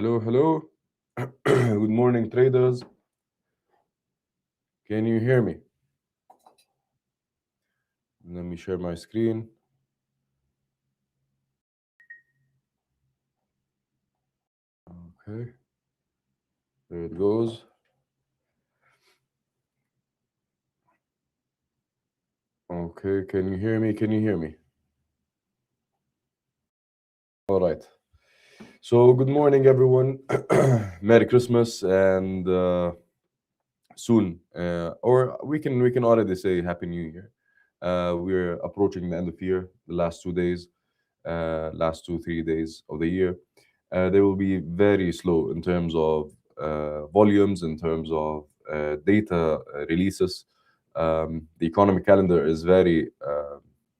Hello, hello. Good morning, traders. Can you hear me? Let me share my screen. Okay, there it goes. Okay, can you hear me? Can you hear me? All right. So, good morning, everyone. Merry Christmas, and soon, or we can already say Happy New Year. We're approaching the end of year, the last 2 days, last 2 3 days of the year. They will be very slow in terms of volumes, in terms of data releases. The economic calendar is very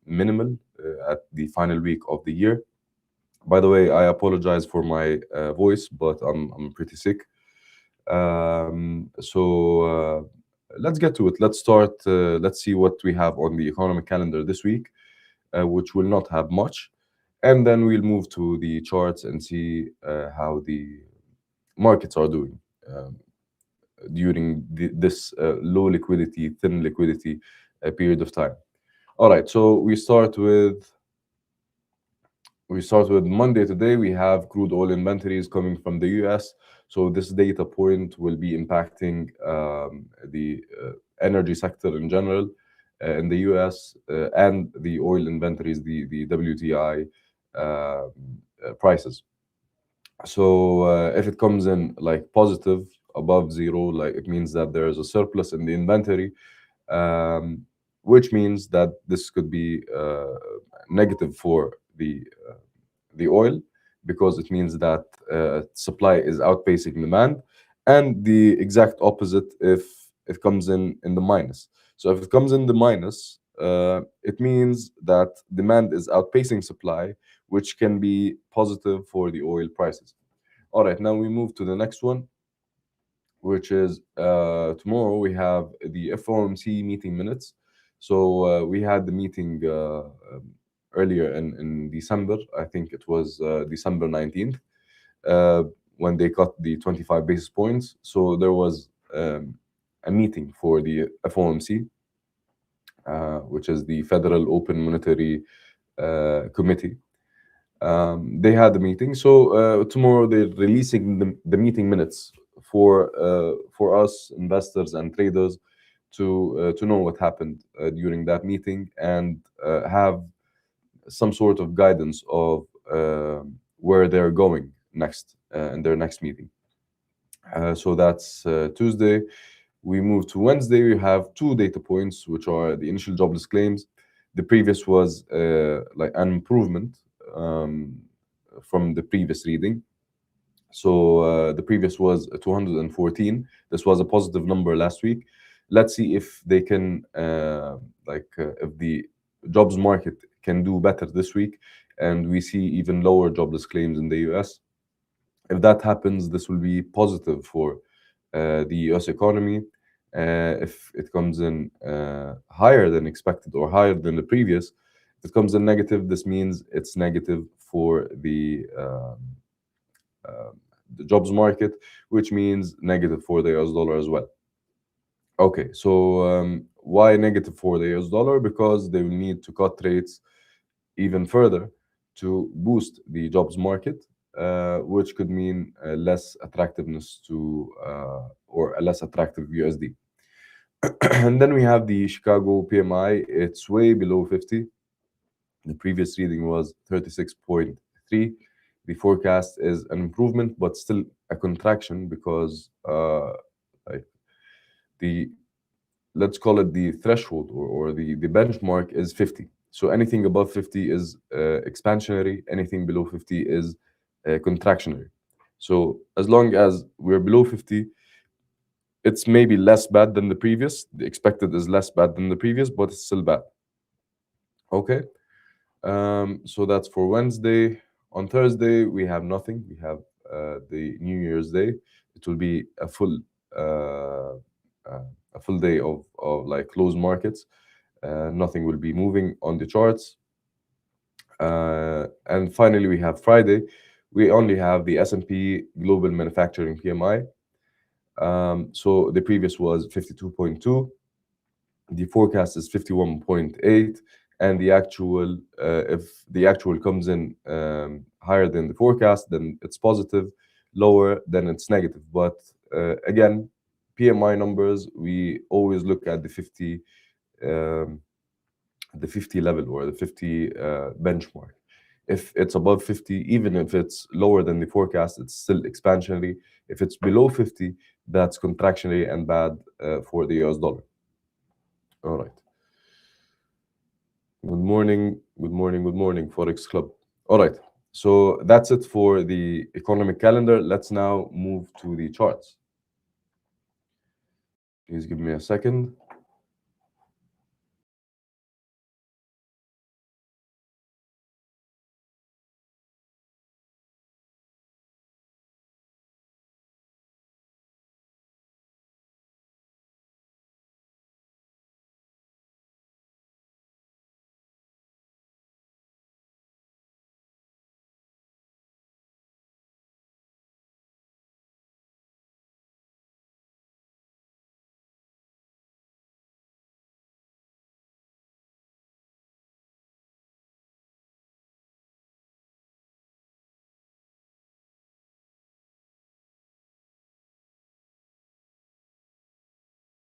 minimal at the final week of the year. By the way, I apologize for my voice, but I'm pretty sick. So let's get to it. Let's start. Let's see what we have on the economic calendar this week, which will not have much, and then we'll move to the charts and see how the markets are doing during this low liquidity, thin liquidity period of time. All right, so we start with Monday today. We have crude oil inventories coming from the US. So this data point will be impacting the energy sector in general in the US and the oil inventories, the WTI prices. So if it comes in like positive above zero, like it means that there is a surplus in the inventory, which means that this could be negative for the oil, because it means that supply is outpacing demand, and the exact opposite if it comes in the minus. So if it comes in the minus, it means that demand is outpacing supply, which can be positive for the oil prices. All right, now we move to the next one, which is tomorrow we have the FOMC meeting minutes. So we had the meeting earlier in December. I think it was December 19th, uh, when they cut the 25 basis points. So there was a meeting for the FOMC, which is the Federal Open Monetary Committee. They had the meeting. So tomorrow they're releasing the meeting minutes for us investors and traders to know what happened during that meeting, and have some sort of guidance of where they're going next in their next meeting. So that's Tuesday. We move to Wednesday. We have two data points, which are the initial jobless claims. The previous was like an improvement um, from the previous reading. So the previous was 214. This was a positive number last week. Let's see if they can, if the jobs market can do better this week, and we see even lower jobless claims in the US. If that happens, this will be positive for the US economy. If it comes in higher than expected or higher than the previous, if it comes in negative, this means it's negative for the jobs market, which means negative for the US dollar as well. Okay, so why negative for the US dollar? Because they will need to cut rates even further to boost the jobs market, which could mean less attractiveness to or a less attractive USD. And then we have the Chicago PMI. It's way below 50. The previous reading was 36.3. The forecast is an improvement, but still a contraction, because like the let's call it the threshold, or the benchmark is 50. So anything above 50 is expansionary. Anything below 50 is contractionary. So as long as we're below 50, it's maybe less bad than the previous. The expected is less bad than the previous, but it's still bad. Okay. So that's for Wednesday. On Thursday, we have nothing. We have the New Year's Day. It will be uh, a full day of like closed markets. Nothing will be moving on the charts. And finally, we have Friday, we only have the S&P Global Manufacturing PMI. So the previous was 52.2, the forecast is 51.8, and the actual, if the actual comes in higher than the forecast, then it's positive, lower, then it's negative. But again, PMI numbers, we always look at um, the 50 level or the 50 benchmark. If it's above 50, even if it's lower than the forecast, it's still expansionary. If it's below 50, that's contractionary and bad for the US dollar. All right. Good morning, good morning, good morning, Forex Club. All right. So that's it for the economic calendar. Let's now move to the charts. Please give me a second.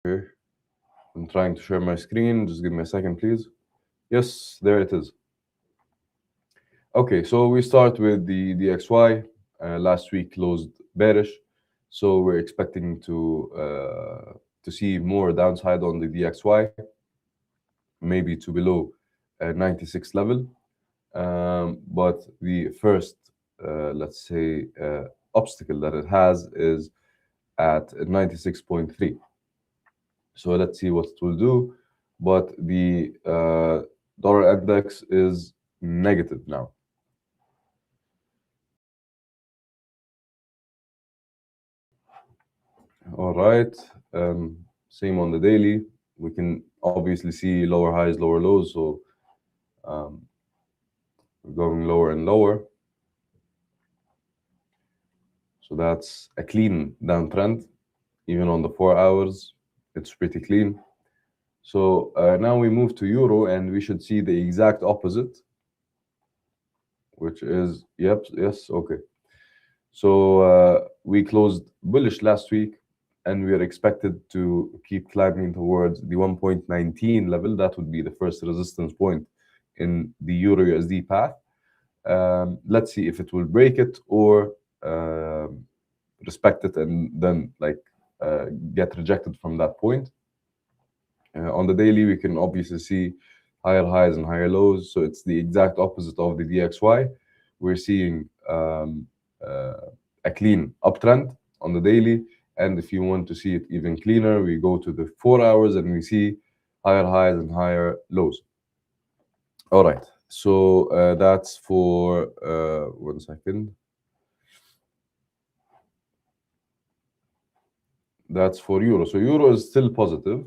Here, I'm trying to share my screen. Just give me a second, please. Yes, there it is. Okay, so we start with the DXY. Last week closed bearish, so we're expecting to see more downside on the DXY, maybe to below 96 level. But the first, let's say, obstacle that it has is at 96.3. So let's see what it will do. But the dollar index is negative now. All right. Same on the daily. We can obviously see lower highs, lower lows. So we're going lower and lower. So that's a clean downtrend. Even on the 4 hours, it's pretty clean. So now we move to euro, and we should see the exact opposite, which is, yep, yes, okay. So we closed bullish last week, and we are expected to keep climbing towards the 1.19 level. That would be the first resistance point in the Euro USD path. Let's see if it will break it or respect it and then get rejected from that point. On the daily, we can obviously see higher highs and higher lows. So it's the exact opposite of the DXY. We're seeing a clean uptrend on the daily. And if you want to see it even cleaner, we go to the 4 hours and we see higher highs and higher lows. All right. So that's for 1 second. That's for euro. So euro is still positive.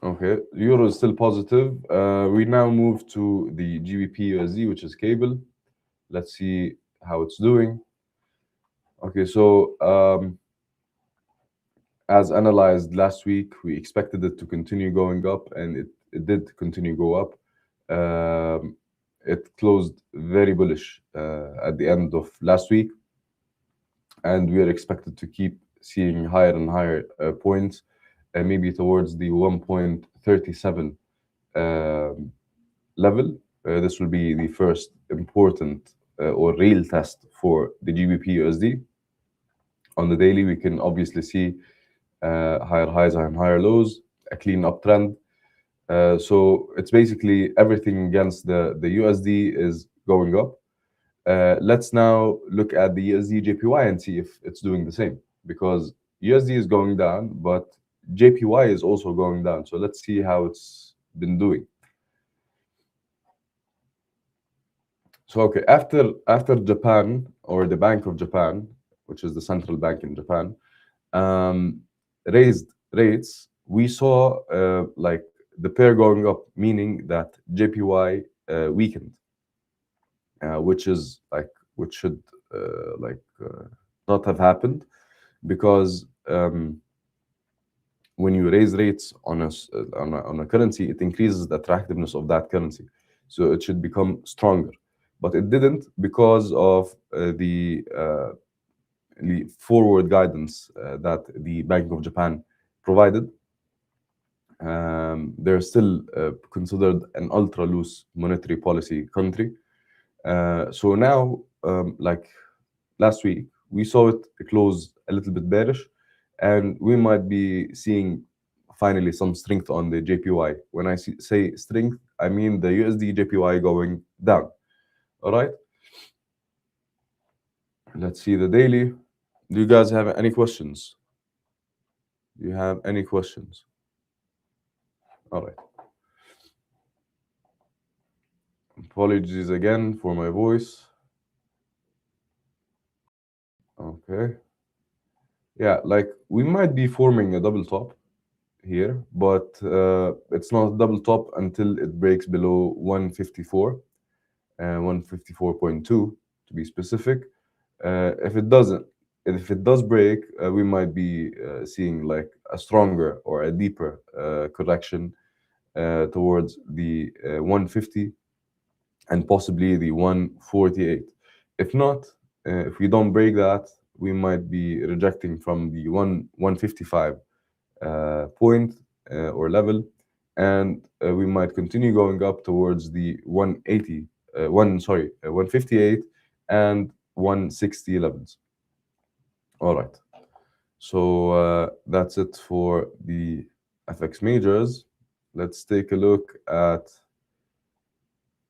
Okay, euro is still positive. We now move to the GBP USD, which is cable. Let's see how it's doing. Okay, so as analyzed last week, we expected it to continue going up, and it did continue go up. It closed very bullish at the end of last week, and we are expected to keep seeing higher and higher points, maybe towards the 1.37 level. This will be the first important or real test for the GBP USD. On the daily, we can obviously see higher highs and higher lows, a clean uptrend. So it's basically everything against the USD is going up. Let's now look at the USD JPY and see if it's doing the same, because USD is going down, but JPY is also going down. So let's see how it's been doing. So okay, after Japan, or the Bank of Japan, which is the central bank in Japan, raised rates, we saw like the pair going up, meaning that JPY weakened, which is like which should not have happened, because when you raise rates on on a currency, it increases the attractiveness of that currency, so it should become stronger. But it didn't, because of the forward guidance that the Bank of Japan provided. They're still considered an ultra loose monetary policy country. So now, like last week, we saw it close a little bit bearish, and we might be seeing finally some strength on the JPY. When I say strength, I mean the USD JPY going down. All right. Let's see the daily. Do you guys have any questions? Do you have any questions? All right. Apologies again for my voice. Okay. Yeah, like we might be forming a double top here, but it's not a double top until it breaks below 154 and 154.2 to be specific. If it doesn't, if it does break, we might be seeing like a stronger or a deeper correction towards the 150 and possibly the 148. If not, if we don't break that, we might be rejecting from the 155 point or level, and we might continue going up towards the 180, 158 and 160 levels. All right. So that's it for the FX majors. Let's take a look at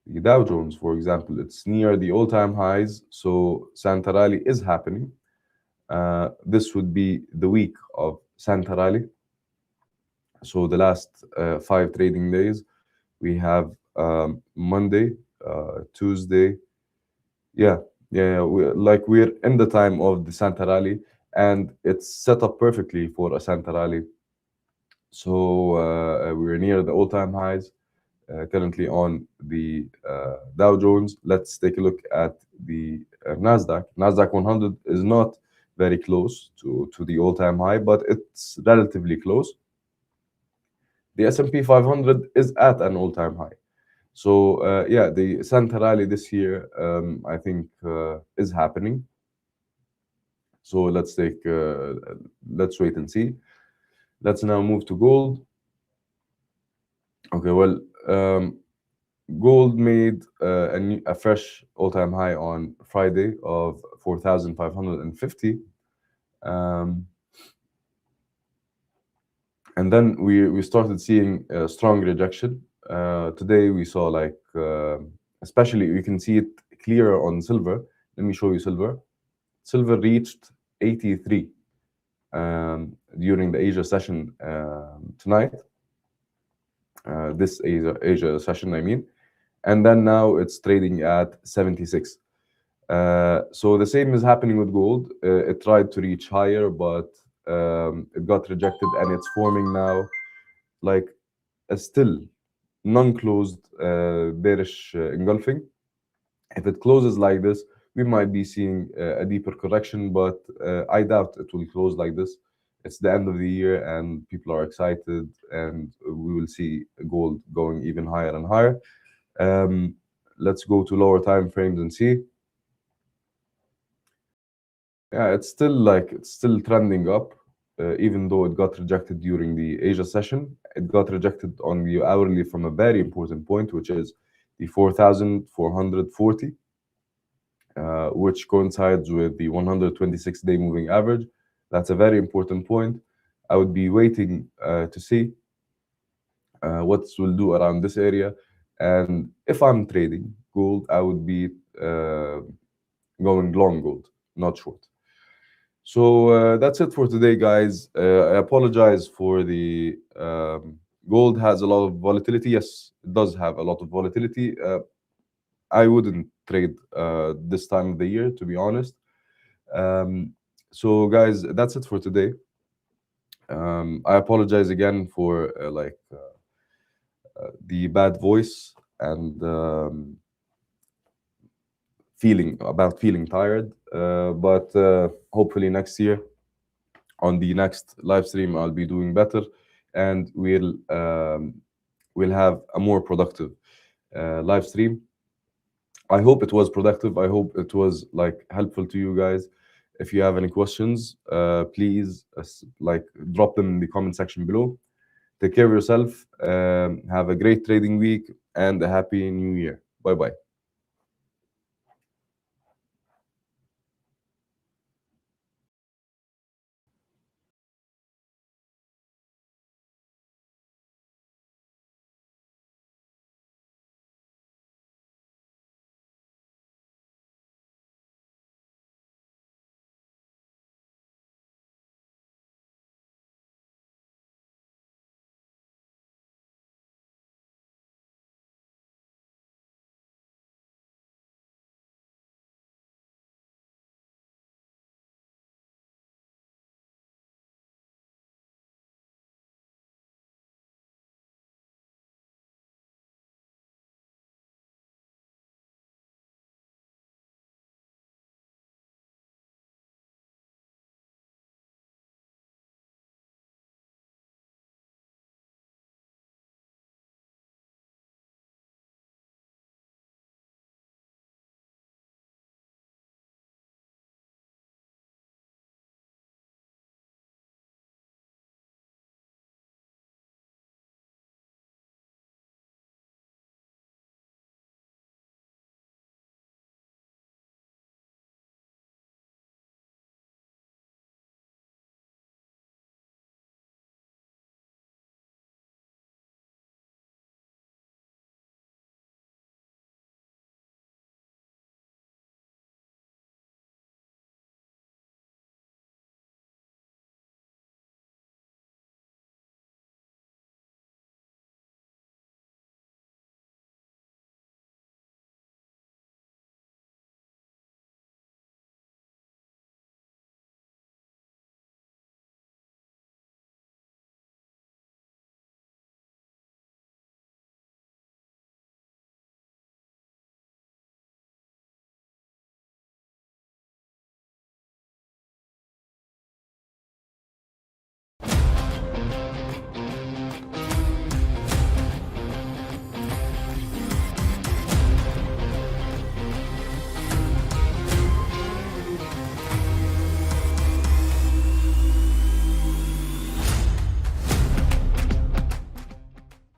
the Dow Jones, for example. It's near the all-time highs, so Santa Rally is happening. This would be the week of Santa Rally. So the last 5 trading days, we have Monday, Tuesday. Yeah, we're in the time of the Santa Rally, and it's set up perfectly for a Santa Rally. So we're near the all-time highs. Currently on the Dow Jones. Let's take a look at the Nasdaq. Nasdaq 100 is not very close to the all-time high, but it's relatively close. The S&P 500 is at an all-time high. So yeah, the Santa Rally this year, I think, is happening. So let's wait and see. Let's now move to gold. Okay, well, gold made a fresh all-time high on Friday of 4,550, and then we started seeing a strong rejection. Today we saw like, especially you can see it clearer on silver. Let me show you silver. Silver reached 83 during the Asia session tonight. This Asia session, I mean. And then now it's trading at 76. So the same is happening with gold. It tried to reach higher, but it got rejected, and it's forming now like a still non-closed bearish engulfing. If it closes like this, we might be seeing a deeper correction, but I doubt it will close like this. It's the end of the year, and people are excited, and we will see gold going even higher and higher. Let's go to lower time frames and see. Yeah, it's still trending up, even though it got rejected during the Asia session. It got rejected on the hourly from a very important point, which is the 4,440, which coincides with the 126-day moving average. That's a very important point. I would be waiting to see what this will do around this area. And if I'm trading gold, I would be going long gold, not short. So that's it for today, guys. I apologize for the gold has a lot of volatility. Yes, it does have a lot of volatility. I wouldn't trade this time of the year, to be honest. So, guys, that's it for today. I apologize again for the bad voice and feeling tired. But hopefully next year on the next live stream I'll be doing better, and we'll have a more productive live stream. I hope it was productive. I hope it was like helpful to you guys. If you have any questions, please like drop them in the comment section below. Take care of yourself. Have a great trading week and a happy new year. Bye bye.